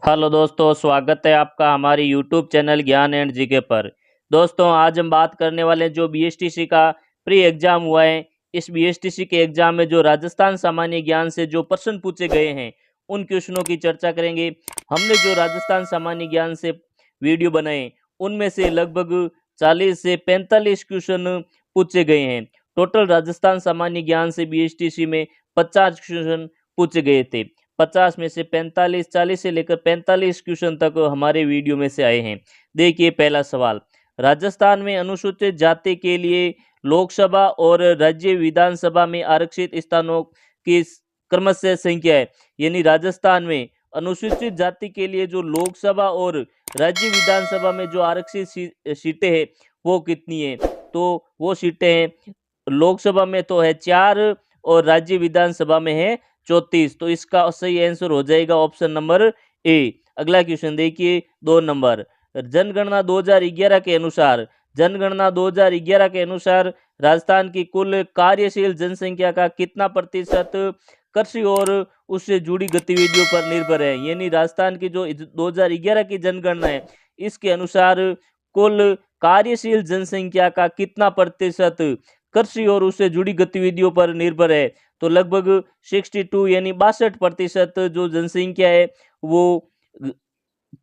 Hello दोस्तों, स्वागत है आपका हमारे यूट्यूब चैनल ज्ञान एंड जीके पर। दोस्तों, आज हम बात करने वाले हैं जो बीएसटीसी का प्री एग्जाम हुआ है। इस बीएसटीसी के एग्जाम में जो राजस्थान सामान्य ज्ञान से जो प्रश्न पूछे गए हैं उन क्वेश्चनों की चर्चा करेंगे। हमने जो राजस्थान सामान्य ज्ञान से वीडियो बनाए उनमें से लगभग 40 से 45 क्वेश्चन पूछे गए हैं। टोटल राजस्थान सामान्य ज्ञान से बीएसटीसी में 50 क्वेश्चन पूछे गए थे। 50 में से 45, 40 से लेकर 45 क्वेश्चन तक हमारे वीडियो में से आए हैं। देखिए, पहला सवाल, राजस्थान में अनुसूचित जाति के लिए लोकसभा और राज्य विधानसभा में आरक्षित स्थानों की क्रमशः संख्या है। यानी राजस्थान में अनुसूचित जाति के लिए जो लोकसभा और राज्य विधानसभा में जो आरक्षित सीटें हैं वो कितनी है? तो वो सीटें हैं, लोकसभा में तो है 4 और राज्य विधानसभा में है 34। तो इसका सही आंसर हो जाएगा ऑप्शन नंबर ए। अगला क्वेश्चन देखिए, 2 नंबर, जनगणना 2011 के अनुसार राजस्थान की कुल कार्यशील जनसंख्या का कितना प्रतिशत कृषि और उससे जुड़ी गतिविधियों पर निर्भर है? यानी राजस्थान की जो 2011 की जनगणना है इसके अनुसार कुल कार्यशील जनसंख्या का कितना प्रतिशत कृषि और उससे जुड़ी गतिविधियों पर निर्भर है? तो लगभग 62 यानी 62% जो जनसंख्या है वो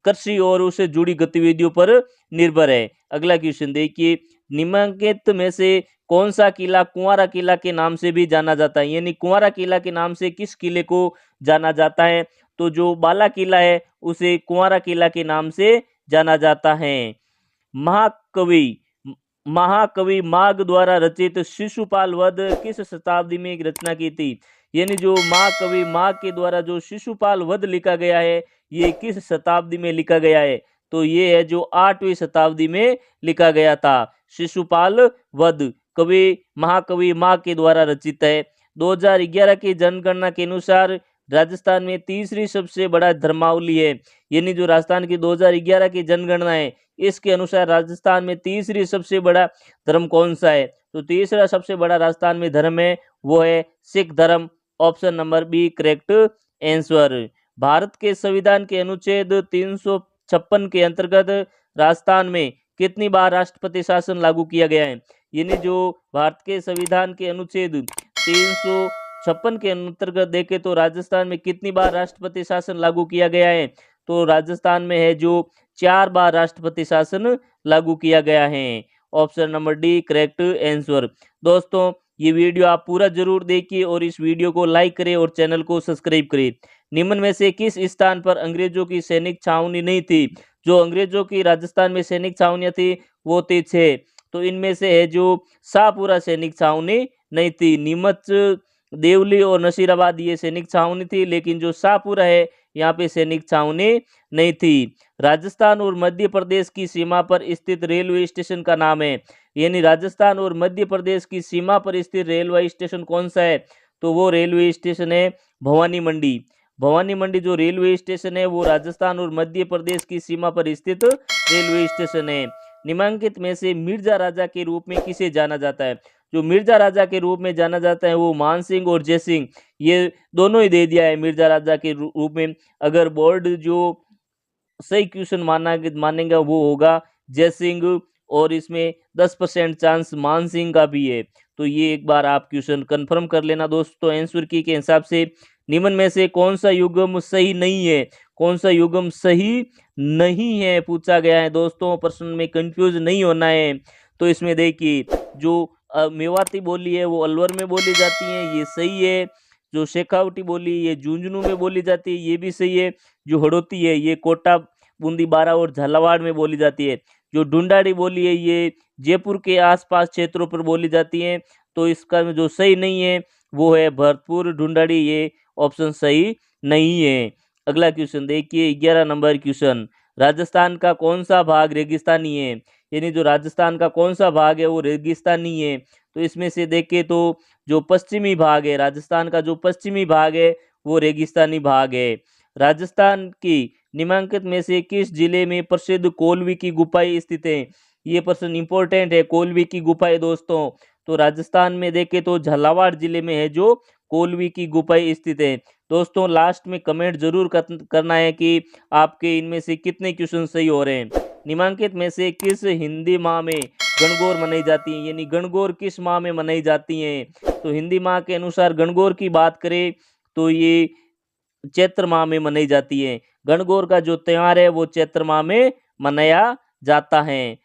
कृषि और उससे जुड़ी गतिविधियों पर निर्भर है। अगला क्वेश्चन देखिए, निम्नलिखित में से कौन सा किला कुंवारा किला के नाम से भी जाना जाता है? यानी कुंवारा किला के नाम से किस किले को जाना जाता है? तो जो बाला किला है उसे कुंवारा किला के नाम से जाना जाता है। महाकवि महाकवि माघ द्वारा रचित शिशुपाल वध किस शताब्दी में एक रचना की थी? यानी जो महाकवि माघ के द्वारा जो शिशुपाल वध लिखा गया है ये किस शताब्दी में लिखा गया है? तो ये है जो 8वीं शताब्दी में लिखा गया था। शिशुपाल वध कवि महाकवि माघ के द्वारा रचित है। 2011 की जनगणना के अनुसार राजस्थान में तीसरी सबसे बड़ा धर्मावली है। यानी जो राजस्थान की 2011 की जनगणना है इसके अनुसार राजस्थान में तीसरी सबसे बड़ा धर्म कौन सा है? तो तीसरा सबसे बड़ा राजस्थान में धर्म है वो है सिख धर्म। Option number B correct answer. Bharat के संविधान के अनुच्छेद 356 के अंतर्गत राजस्थान में कितनी बार राष्ट्रपति शासन लागू किया गया है? यानी जो भारत के संविधान के अनुच्छेद 356 के अंतर्गत देखें तो राजस्थान में कितनी बार राष्ट्रपति शासन लागू किया गया है? तो राजस्थान में है जो 4 बार राष्ट्रपति शासन लागू किया गया है। Option number D correct answer. दोस्तों, ये वीडियो आप पूरा जरूर देखिए और इस वीडियो को लाइक करें और चैनल को सब्सक्राइब करें। निम्न में से किस स्थान पर अंग्रेजों की सैनिक छावनी नहीं थी? जो अंग्रेजों की राजस्थान में सैनिक छावनियां थी वो थी 6। तो इनमें से है जो शाहपुरा सैनिक छावनी नहीं थी। नीमच, देवली और नसीराबाद ये सैनिक छावनी थी, लेकिन जो शाहपुरा है यहाँ पे सैनिक छावनी नहीं थी। राजस्थान और मध्य प्रदेश की सीमा पर स्थित रेलवे स्टेशन का नाम है? यानी राजस्थान और मध्य प्रदेश की सीमा पर स्थित रेलवे स्टेशन कौन सा है? तो वो रेलवे स्टेशन है भवानी मंडी। भवानी मंडी जो रेलवे स्टेशन है वो राजस्थान और मध्य प्रदेश की सीमा पर स्थित रेलवे स्टेशन है। निम्नलिखित में से मिर्जा राजा के रूप में किसे जाना जाता है? जो मिर्जा राजा के रूप में जाना जाता है वो मान सिंह और जय सिंह, ये दोनों ही दे दिया है मिर्जा राजा के रूप में। अगर बोर्ड जो सही क्वेश्चन मानेगा वो होगा जय सिंह, और इसमें 10% चांस मान सिंह का भी है। तो ये एक बार आप क्वेश्चन कंफर्म कर लेना दोस्तों आंसर की के हिसाब से। निम्न में से कौन सा युग्म सही नहीं है? कौन सा युग्म सही नहीं है पूछा गया है दोस्तों, प्रश्न में कंफ्यूज नहीं होना है। तो इसमें देखिए, जो मेवाती बोली है वो अलवर में बोली जाती है, ये सही है। जो शेखावटी बोली ये झुंझुनू में बोली जाती है, ये भी सही है। जो हड़ौती है ये कोटा, बूंदी, बारा और झालावाड़ में बोली जाती है। जो ढूंढाड़ी बोली है ये जयपुर के आसपास क्षेत्रों पर बोली जाती है। तो इसका जो सही नहीं है वो है भरतपुर ढूंढाड़ी, ये ऑप्शन सही नहीं है। अगला क्वेश्चन देखिए, 11 नंबर क्वेश्चन, राजस्थान का कौन सा भाग रेगिस्तानी है? यानी जो राजस्थान का कौन सा भाग है वो रेगिस्तानी है। तो इसमें से देखें तो जो पश्चिमी भाग है राजस्थान का, जो पश्चिमी भाग है वो रेगिस्तानी भाग है। राजस्थान की निम्नलिखित में से किस जिले में प्रसिद्ध कोलवी की गुफाएं स्थित है? ये प्रश्न इंपॉर्टेंट है, कोलवी की गुफाएं दोस्तों। तो राजस्थान में देखें तो झालावाड़ जिले में है जो कोलवी की गुफाएं स्थित है। दोस्तों लास्ट में कमेंट जरूर करना है कि आपके इनमें से कितने क्वेश्चन सही हो रहे हैं। निम्नलिखित में से किस हिंदी माह में गणगौर मनाई जाती है, यानी गणगौर किस माह में मनाई जाती है? तो हिंदी माह के अनुसार गणगौर की बात करें तो ये चैत्र माह में मनाई जाती है। गणगौर का जो त्योहार है वो चैत्र माह में मनाया जाता है।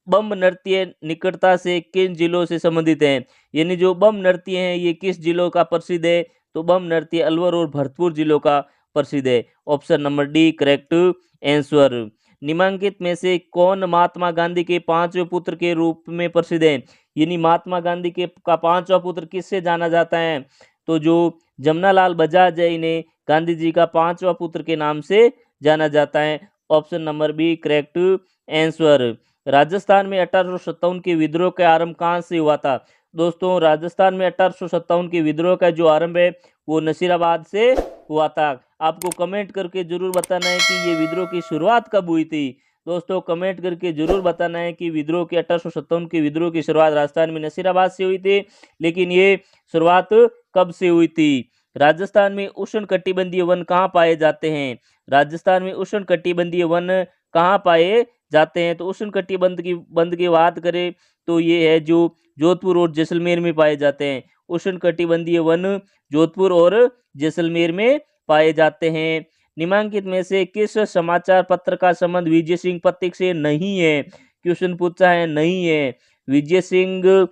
बम नृत्य निकटता से किन जिलों से संबंधित है, यानी जो बम नृत्य है ये किस जिलों का प्रसिद्ध है? तो बम नृत्य अलवर और भरतपुर जिलों का प्रसिद्ध है। Option number D correct answer. निम्नलिखित में से कौन महात्मा गांधी के पांचवें पुत्र के रूप में प्रसिद्ध है, यानी महात्मा गांधी के का पांचवा पुत्र किससे जाना जाता है? तो जो जमनालाल बजाज है इन्हें गांधी जी का पांचवा पुत्र के नाम से जाना जाता है। Option number B correct answer. Rajasthan में 1857 के विद्रोह का आरंभ कहाँ से हुआ था? दोस्तों राजस्थान में 1857 के विद्रोह का जो आरंभ है वो नसीराबाद से हुआ था। आपको कमेंट करके जरूर बताना है कि ये विद्रोह की शुरुआत कब हुई थी। दोस्तों कमेंट करके जरूर बताना है कि विद्रोह के 1857 के विद्रोह की शुरुआत राजस्थान में नसीराबाद से हुई थी, लेकिन ये शुरुआत कब से हुई थी? राजस्थान में उष्णकटिबंधीय वन कहाँ पाए जाते हैं? राजस्थान में उष्णकटिबंधीय वन कहाँ पाए जाते हैं? तो उष्णकटिबंध की बात करें तो ये है जो जोधपुर और जैसलमेर में पाए जाते हैं। उष्णकटिबंधीय वन जोधपुर और जैसलमेर में पाए जाते हैं। निम्नलिखित में से किस समाचार पत्र का संबंध विजय सिंह पत्रिका से नहीं है? क्वेश्चन पूछा है, नहीं है। विजय सिंह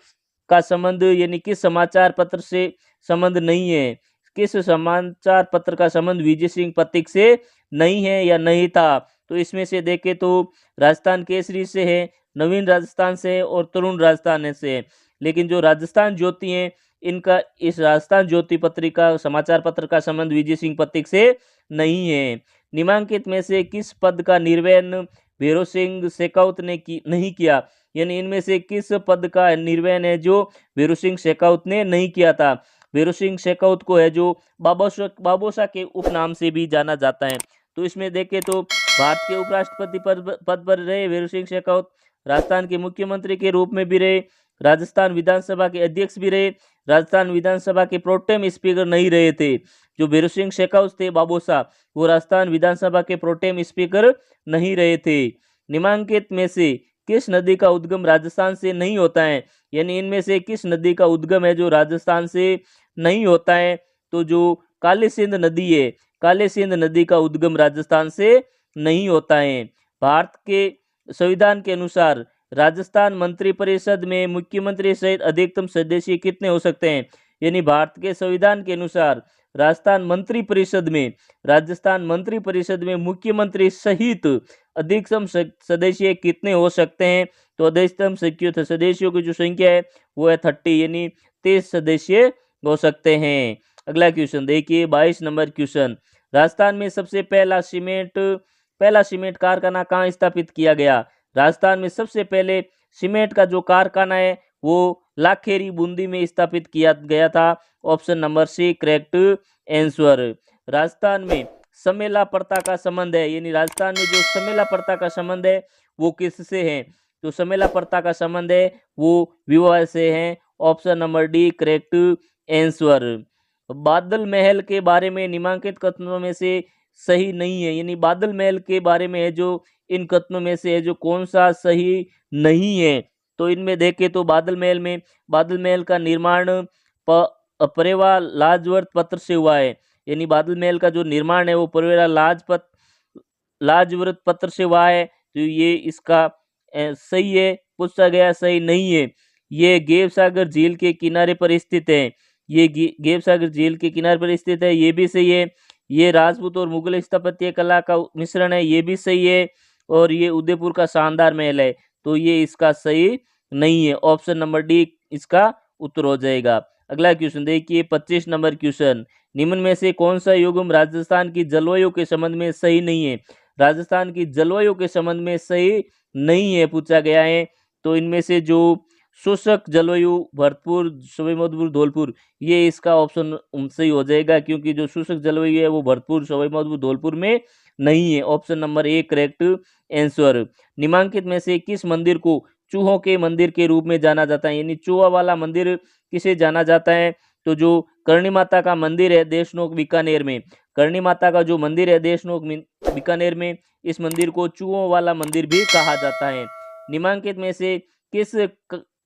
का संबंध यानी किस समाचार पत्र से संबंध नहीं है? किस समाचार पत्र का संबंध विजय सिंह पत्रिका से नहीं है या नहीं था? तो इसमें से देखें तो राजस्थान केसरी से है, नवीन राजस्थान से है और तरुण राजस्थान से है। लेकिन जो राजस्थान ज्योति है इनका इस राजस्थान ज्योति पत्रिका समाचार पत्र का संबंध विजय सिंह पत्रिका से नहीं है। निम्नलिखित में से किस पद का निर्वहन भैरव सिंह शेखावत ने नहीं किया, यानी इनमें से किस पद का निर्वहन है जो भैरव सिंह शेखावत ने नहीं किया था? भैरव सिंह शेखावत को है जो बाबोसा के उपनाम से भी जाना जाता है। तो इसमें देखें तो भारत के उपराष्ट्रपति पद पर रहे भैरव सिंह शेखावत, राजस्थान के मुख्यमंत्री के रूप में भी रहे, राजस्थान विधानसभा के अध्यक्ष भी रहे, राजस्थान विधानसभा के प्रोटेम स्पीकर नहीं रहे थे। जो भैरव सिंह शेखावत थे बाबोसा, वो राजस्थान विधानसभा के प्रोटेम स्पीकर नहीं रहे थे। निम्नलिखित में से किस नदी का उद्गम राजस्थान से नहीं होता है, यानी इनमें से किस नदी का उद्गम है जो राजस्थान से नहीं होता है? तो जो काली सिंध नदी है, काली सिंध नदी का उद्गम राजस्थान से नहीं होता है। भारत के संविधान के अनुसार राजस्थान मंत्रिपरिषद में मुख्यमंत्री सहित अधिकतम सदस्य कितने हो सकते हैं? यानी भारत के संविधान के अनुसार राजस्थान मंत्रिपरिषद में मुख्यमंत्री सहित अधिकतम सदस्य कितने हो सकते हैं? तो अधिकतम सदस्यों की जो संख्या है वो है 30, यानी 30 सदस्य हो सकते हैं। अगला क्वेश्चन देखिए 22 नंबर क्वेश्चन। राजस्थान में सबसे पहला सीमेंट कारखाना कहाँ स्थापित किया गया? राजस्थान में सबसे पहले सीमेंट का जो कारखाना है वो लाखेरी बूंदी में स्थापित किया गया था। Option number C correct answer. Rajasthan में समेला प्रथा का संबंध है, यानी राजस्थान में जो समेला प्रथा का संबंध है वो किससे है? तो समेला प्रथा का संबंध है वो विवाह से है। Option number D correct answer. बादल महल के बारे में निम्नलिखित कथनों में से सही नहीं है, यानी बादल महल के बारे में है जो इन कथनों में से है जो कौन सा सही नहीं है? तो इनमें देखें तो बादल महल का निर्माण परेवा लाजवर्त पत्र से हुआ है, यानी बादल महल का जो निर्माण है वो परेवा लाजवर्त पत्र से हुआ है। तो ये इसका सही है। पूछा गया सही नहीं है। ये गेव सागर झील के किनारे पर स्थित है, ये गेव सागर झील के किनारे पर स्थित है, ये भी सही है। ये राजपूत और मुगल स्थापत्य कला का मिश्रण है, ये भी सही है। और ये उदयपुर का शानदार महल है, तो ये इसका सही नहीं है। ऑप्शन नंबर डी इसका उत्तर हो जाएगा। अगला क्वेश्चन देखिए 25 नंबर क्वेश्चन। निम्न में से कौन सा युग्म राजस्थान की जलवायु के संबंध में सही नहीं है? राजस्थान की जलवायु के संबंध में सही नहीं है पूछा गया है। तो इनमें से जो शुष्क जलवायु भरतपुर, सवाई माधोपुर, धौलपुर, ये इसका ऑप्शन सही हो जाएगा, क्योंकि जो शुष्क जलवायु है वो भरतपुर, सवाई माधोपुर, धौलपुर में नहीं है। Option number A correct answer. निम्नलिखित में से किस मंदिर को चूहों के मंदिर के रूप में जाना जाता है, यानी चूहा वाला मंदिर किसे जाना जाता है? तो जो करणी माता का मंदिर है देशनोक बीकानेर में, करणी माता का जो मंदिर है देशनोक बीकानेर में, इस मंदिर को चूहों वाला मंदिर भी कहा जाता है। निम्नलिखित में से किस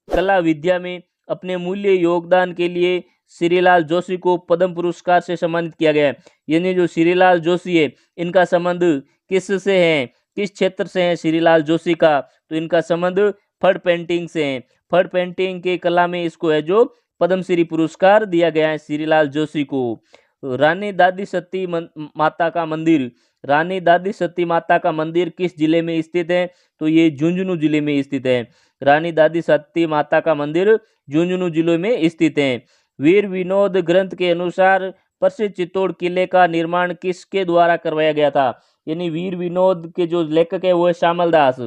कला विद्या में अपने मूल्य योगदान के लिए श्रीलाल जोशी को पद्म पुरस्कार से सम्मानित किया गया है? यानी जो श्रीलाल जोशी है इनका संबंध किस से है, किस क्षेत्र से है श्रीलाल जोशी का? तो इनका संबंध फड़ पेंटिंग से है। फड़ पेंटिंग के कला में इसको है जो पद्मश्री पुरस्कार दिया गया है श्रीलाल जोशी को। रानी दादी सती माता का मंदिर, रानी दादी सती माता का मंदिर किस जिले में स्थित है? तो ये झुंझुनू जिले में स्थित है। रानी दादी सती माता का मंदिर झुंझुनू जिले में स्थित है। वीर विनोद ग्रंथ के अनुसार प्रसिद्ध चित्तौड़ किले का निर्माण किसके द्वारा करवाया गया था? यानी वीर विनोद के जो लेखक है वो है श्यामल दास।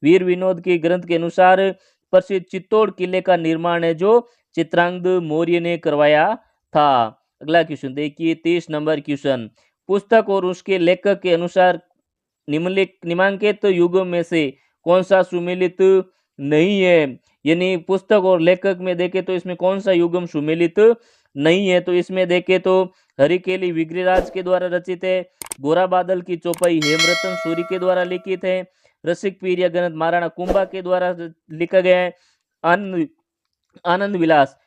वीर विनोद के ग्रंथ के अनुसार प्रसिद्ध चित्तौड़ किले का निर्माण है जो चित्रांगद मौर्य ने करवाया था। अगला क्वेश्चन देखिए 30 नंबर क्वेश्चन, पुस्तक और उसके लेखक के अनुसार निम्नलिखित युगों में से कौन सा सुमेलित नहीं है? यानी पुस्तक और लेखक में देखें तो इसमें कौन सा युगम सुमेलित नहीं है? तो इसमें देखें तो हरिकेली विग्रहराज के द्वारा रचित है, गोरा बादल की चौपाई हेमरतन सूरी के द्वारा लिखित है, रसिक पीर या ग्रंथ महाराणा कुंभा के द्वारा लिखा गया है, आनंद विलास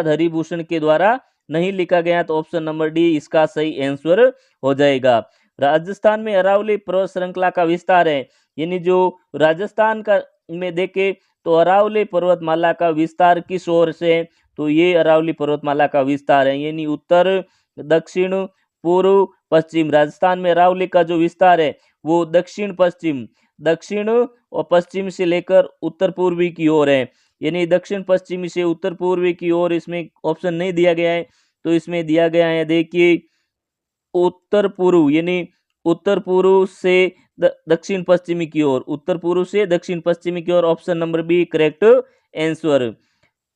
हरिभूषण के द्वारा नहीं लिखा गया। तो ऑप्शन नंबर डी इसका सही आंसर हो जाएगा। राजस्थान में अरावली पर्वत श्रृंखला का विस्तार है, यानी जो राजस्थान का में देखे तो अरावली पर्वतमाला का विस्तार किस ओर से है? तो ये अरावली पर्वतमाला का विस्तार है, यानी उत्तर दक्षिण पूर्व पश्चिम। राजस्थान में अरावली का जो विस्तार है वो दक्षिण और पश्चिम से लेकर उत्तर पूर्वी की ओर है, यानी दक्षिण पश्चिमी से उत्तर पूर्वी की ओर। इसमें ऑप्शन नहीं दिया गया है, तो इसमें दिया गया है देखिए उत्तर पूर्व, यानी उत्तर पूर्व से दक्षिण पश्चिमी की ओर, उत्तर पूर्व से दक्षिण पश्चिमी की ओर। Option number B correct answer.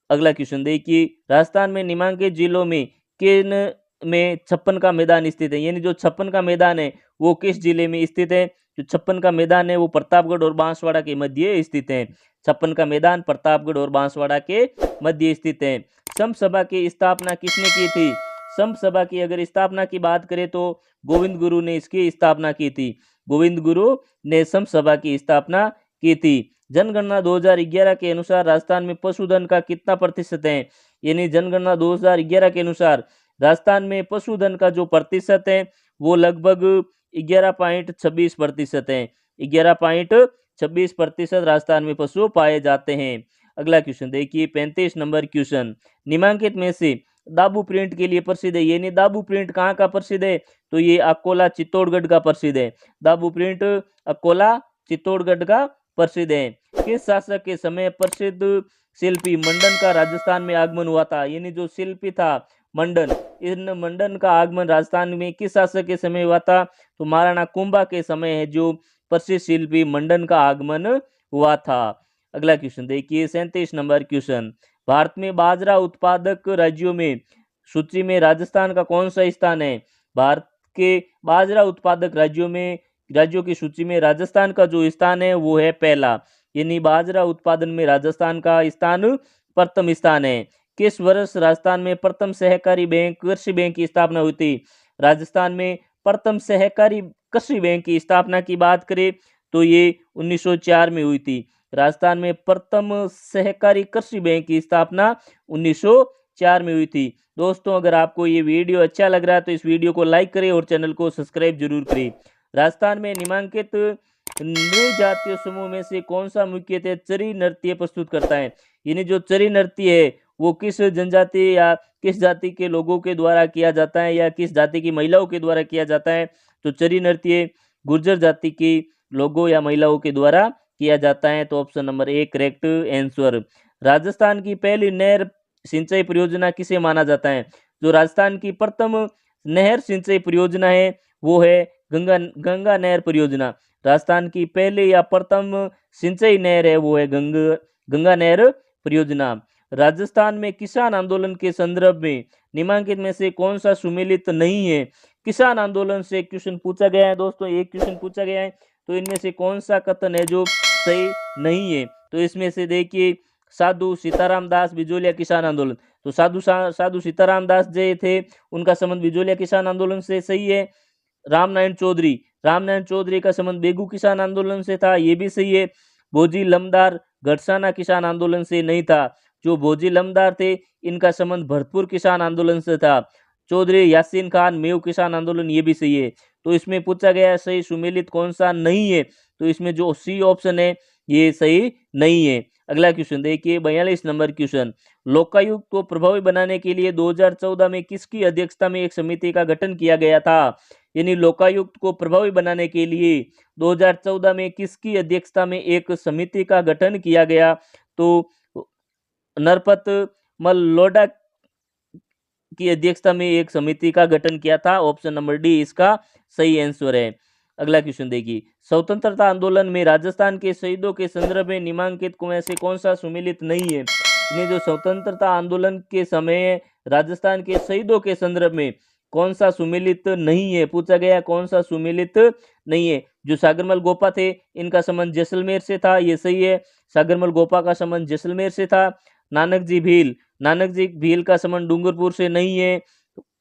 अगला क्वेश्चन देखिए, राजस्थान में निम्नलिखित जिलों में किन में 56 का मैदान स्थित है? यानी जो 56 का मैदान है वो किस जिले में स्थित है? जो 56 का मैदान है वो प्रतापगढ़ और बांसवाड़ा के मध्य स्थित है। 56 का मैदान प्रतापगढ़ और बांसवाड़ा के मध्य स्थित है। संघ सभा की स्थापना किसने की थी? संघ सभा की अगर स्थापना की बात करें तो गोविंद गुरु ने इसकी स्थापना की थी। गोविंद गुरु ने संघ सभा की स्थापना की थी। जनगणना 2011 के अनुसार राजस्थान में पशुधन का कितना प्रतिशत है? यानी जनगणना 2011 के अनुसार राजस्थान में पशुधन का जो प्रतिशत है वो लगभग 11.26% है। 11.26% राजस्थान में पशु पाए जाते हैं। अगला क्वेश्चन देखिए 35 नंबर क्वेश्चन, निम्नलिखित में से दाबू प्रिंट के लिए प्रसिद्ध है? यानी दाबू प्रिंट कहाँ का प्रसिद्ध है? तो ये अकोला चित्तौड़गढ़ का प्रसिद्ध है। दाबू प्रिंट अकोला चित्तौड़गढ़ का प्रसिद्ध है। किस शासक के समय प्रसिद्ध शिल्पी मंडन का राजस्थान में आगमन हुआ था? यानी जो शिल्पी था मंडन, इन मंडन का आगमन राजस्थान में किस शासक के समय हुआ था? तो महाराणा कुंभा के समय है जो प्रसिद्ध शिल्पी मंडन का आगमन हुआ था। अगला क्वेश्चन देखिए 37 नंबर क्वेश्चन, भारत में बाजरा उत्पादक राज्यों में सूची में राजस्थान का कौन सा स्थान है? भारत के बाजरा उत्पादक राज्यों की सूची में राजस्थान का जो स्थान है वो है पहला, यानी बाजरा उत्पादन में राजस्थान का स्थान प्रथम स्थान है। किस वर्ष राजस्थान में प्रथम सहकारी बैंक कृषि बैंक की स्थापना हुई थी? राजस्थान में प्रथम सहकारी कृषि बैंक की स्थापना की बात करें तो ये 1904 में हुई थी। राजस्थान में प्रथम सहकारी कृषि बैंक की स्थापना 1904 में हुई थी। दोस्तों अगर आपको ये वीडियो अच्छा लग रहा है तो इस वीडियो को लाइक करें और चैनल को सब्सक्राइब जरूर करें। राजस्थान में निम्नलिखित नृत्य जातीय समूह में से कौन सा मुख्यतः चरी नृत्य प्रस्तुत करता है? यानी जो चरी नृत्य है वो किस जनजाति या किस जाति के लोगों के द्वारा किया जाता है या किस जाति की महिलाओं के द्वारा किया जाता है? तो चरी नृत्य गुर्जर जाति के लोगों या महिलाओं के द्वारा किया जाता है। तो option number A correct answer. Rajasthan की पहली नहर सिंचाई परियोजना किसे माना जाता है? जो राजस्थान की प्रथम नहर सिंचाई परियोजना है वो है गंगा नहर परियोजना। राजस्थान की पहले या प्रथम सिंचाई नहर है वो है गंगा नहर परियोजना। राजस्थान में किसान आंदोलन के संदर्भ में निम्नलिखित में से कौन सा सुमेलित नहीं है? किसान आंदोलन से क्वेश्चन पूछा गया है दोस्तों, एक क्वेश्चन पूछा गया है, तो इनमें से कौन सा कथन है जो सही नहीं है? तो इसमें से देखिए साधु सीताराम दास बिजोलिया किसान आंदोलन। तो साधु सीताराम दास जी थे, उनका संबंध बिजोलिया किसान आंदोलन से, सही है। रामनारायण चौधरी का संबंध बेगू किसान आंदोलन से था, ये भी सही है। भोजी लमदार गढ़साना किसान आंदोलन से नहीं था। जो भोजी लमदार थे, इनका संबंध भरतपुर किसान आंदोलन से था। चौधरी यासीन खान मेव किसान आंदोलन, ये भी सही है। तो इसमें पूछा गया सही सुमेलित कौन सा नहीं है, तो इसमें जो सी ऑप्शन है ये सही नहीं है। अगला क्वेश्चन देखिए 42 नंबर क्वेश्चन, लोकायुक्त को प्रभावी बनाने के लिए 2014 में किसकी अध्यक्षता में एक समिति का गठन किया गया था? यानी लोकायुक्त को प्रभावी बनाने के लिए 2014 में किसकी अध्यक्षता में एक समिति का गठन किया गया? तो नरपत मल्लोडा की अध्यक्षता में एक समिति का गठन किया था। ऑप्शन नंबर डी इसका सही आंसर है। अगला क्वेश्चन देखिए, स्वतंत्रता आंदोलन में राजस्थान के शहीदों के संदर्भ में निम्नलिखित में से कौन सा सुमेलित नहीं है? यानी जो स्वतंत्रता आंदोलन के समय राजस्थान के शहीदों के संदर्भ में कौन सा सुमेलित नहीं है, पूछा गया कौन सा सुमेलित नहीं है। जो सागरमल गोपा थे, इनका संबंध जैसलमेर से था, ये सही है। सागरमल गोपा का संबंध जैसलमेर से था। नानक जी भील का संबंध डूंगरपुर से नहीं है।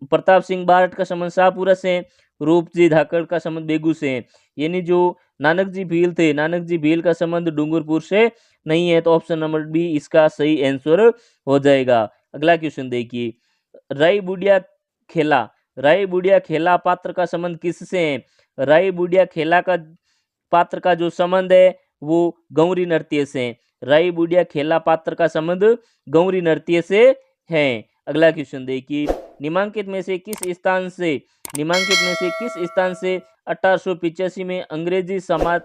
प्रताप सिंह बारठ का संबंध शाहपुरा से। रूप जी धाकड़ का संबंध बेगू से है। यानी जो नानक जी भील का संबंध डूंगरपुर से नहीं है, तो ऑप्शन नंबर बी इसका सही आंसर हो जाएगा। अगला क्वेश्चन देखिए, राई बुढ़िया खेला पात्र का संबंध किससे है? राई बुढ़िया खेला का पात्र का जो संबंध है वो गौरी नृत्य से है। राई बुढ़िया खेला पात्र का संबंध गौरी नृत्य से है। अगला क्वेश्चन देखिए, निम्नलिखित में से किस स्थान से 1885 में अंग्रेजी समाज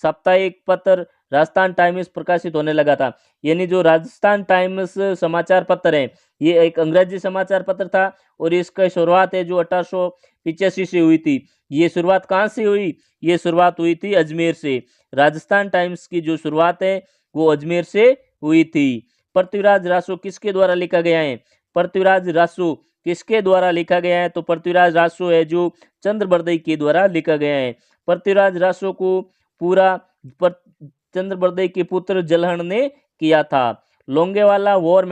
साप्ताहिक पत्र राजस्थान टाइम्स प्रकाशित होने लगा था? यानी जो राजस्थान टाइम्स समाचार पत्र है, ये एक अंग्रेजी समाचार पत्र था और इसका शुरुआत है जो 1885 से हुई थी। ये शुरुआत कहाँ से हुई? ये शुरुआत हुई थी अजमेर से। राजस्थान टाइम्स की जो शुरुआत है वो अजमेर से हुई थी। पृथ्वीराज रासो किसके द्वारा लिखा गया है? पृथ्वीराज रासो किसके द्वारा लिखा गया है? तो पृथ्वीराज रासो है जो चंद्रबरदई के द्वारा लिखा गया है। पृथ्वीराज रासो को पूरा चंद्रबरदई के पुत्र जलहण ने किया था। लोंगेवाला वॉर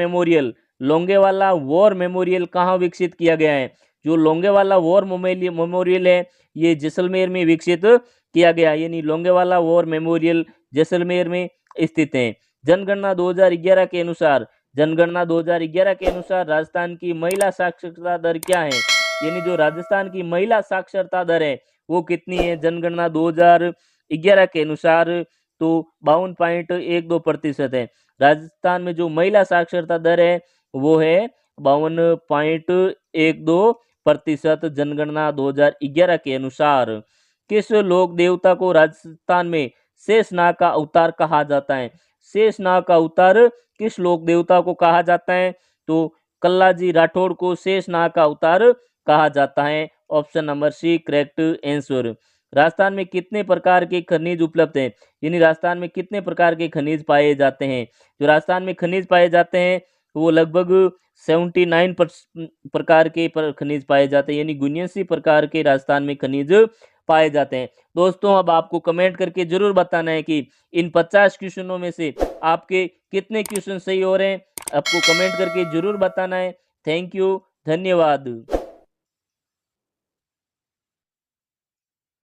मेमोरियल कहाँ विकसित किया गया है? जो लोंगेवाला वॉर मेमोरियल है ये जैसलमेर में विकसित किया गया, यानी लोंगेवाला वॉर मेमोरियल जैसलमेर में स्थित है। जनगणना 2011 के अनुसार राजस्थान की महिला साक्षरता दर क्या है? यानी जो राजस्थान की महिला साक्षरता दर है वो कितनी है जनगणना 2011 के अनुसार? तो 52.12% है। राजस्थान में जो महिला साक्षरता दर है वो है 52.12% जनगणना 2011 के अनुसार। किस लोक देवता को राजस्थान में शेषनाग का अवतार कहा जाता है? शेषनाग का अवतार किस लोक देवता को कहा जाता है? तो कल्लाजी राठौड़ को शेषनाग का अवतार कहा जाता है। Option number C correct answer. Rajasthan में कितने प्रकार के खनिज उपलब्ध हैं? यानी राजस्थान में कितने प्रकार के खनिज पाए जाते हैं? जो राजस्थान में खनिज पाए जाते हैं वो लगभग 79 प्रकार के खनिज पाए जाते हैं, यानी 79 प्रकार के राजस्थान में खनिज पाए जाते हैं। दोस्तों अब आपको कमेंट करके जरूर बताना है कि इन 50 क्वेश्चनों में से आपके कितने क्वेश्चन सही हो रहे हैं, आपको कमेंट करके जरूर बताना है। थैंक यू, धन्यवाद।